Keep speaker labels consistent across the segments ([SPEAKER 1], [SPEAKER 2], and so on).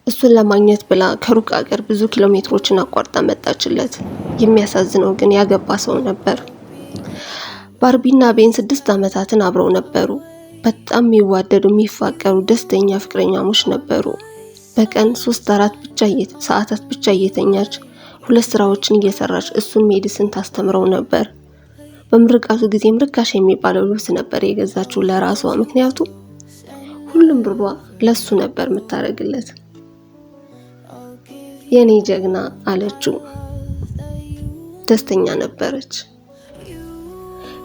[SPEAKER 1] እሱን ለማግኘት ብላ ከሩቅ አገር ብዙ ኪሎሜትሮችን አቋርጣ መጣችለት። የሚያሳዝነው ግን ያገባ ሰው ነበር። ባርቢና ቤን 6 ዓመታትን አብረው ነበሩ። በጣም የሚዋደዱ የሚፋቀሩ ደስተኛ ፍቅረኛሞች ነበሩ። በቀን 3-4 ሰዓታት ብቻ እየተኛች 2 ስራዎችን እየሰራች እሱን ሜዲሲን ታስተምረው ነበር። በምርቃቱ ጊዜም ርካሽ የሚባለው ልብስ ነበር የገዛችው ለራሷ። ምክንያቱም ሁሉም ብሯ ለሱ ነበር የምታረግለት። የኔ ጀግና አለችው። ደስተኛ ነበረች።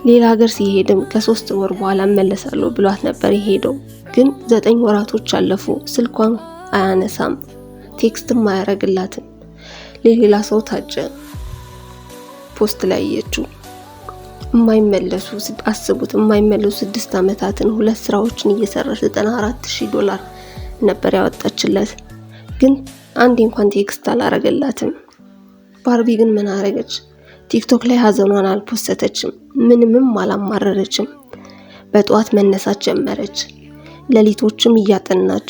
[SPEAKER 1] ሌላ ሀገር ሲሄድም ከ3 ወር በኋላ መለሳለሁ ብሏት ነበር የሄደው። ግን 9 ወራቶች አለፉ። ስልኳን አያነሳም፣ ቴክስትም አያረግላትም። ለሌላ ሰው ታጨ። ፖስት ላይ አየችው። አስቡት፣ የማይመለሱ 6 ዓመታትን 2 ስራዎችን እየሰራች $94,000 ነበር ያወጣችለት። ግን አንዴ እንኳን ቴክስት አላረገላትም። ባርቢ ግን ምን አረገች? ቲክቶክ ላይ ሀዘኗን አልፖስተችም፣ ምንምም አላማረረችም። በጠዋት መነሳት ጀመረች፣ ሌሊቶችም እያጠናች።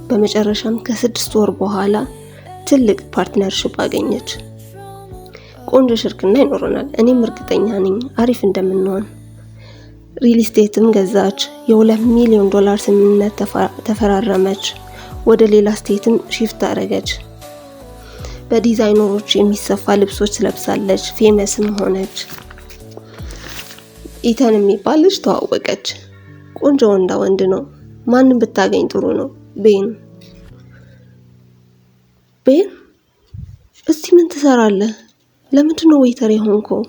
[SPEAKER 1] በመጨረሻም ከ6 ወር በኋላ ትልቅ ፓርትነርሺፕ አገኘች። ቆንጆ ሽርክና ይኖረናል፣ እኔም እርግጠኛ ነኝ አሪፍ እንደምንሆን። ሪል ስቴትም ገዛች። $2 ሚሊዮን ስምምነት ተፈራረመች። ወደ ሌላ ስቴትም ሺፍት አረገች። በዲዛይነሮች የሚሰፋ ልብሶች ለብሳለች። ፌመስም ሆነች። ኢተን የሚባል ልጅ ተዋወቀች። ቆንጆ ወንድ ነው። ማንም ብታገኝ ጥሩ ነው። ቤን እስቲ ምን ትሰራለህ? ለምንድነው ዌይተር የሆንከው?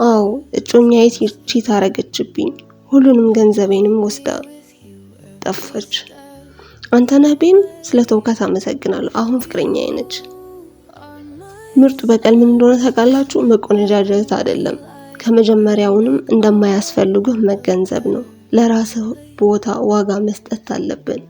[SPEAKER 1] አዎ እጮኛዬ ቺት አረገችብኝ። ሁሉንም ገንዘቤንም ወስዳ ጠፋች። አንተ ነህ ቤን? ስለተውካት አመሰግናለሁ። አሁን ፍቅረኛዬ ነች። ምርጡ በቀል ምን እንደሆነ ታውቃላችሁ? መቆነጃጀት አይደለም። ከመጀመሪያውንም እንደማያስፈልጉህ መገንዘብ ነው። ለራስህ ቦታ ዋጋ መስጠት አለብን።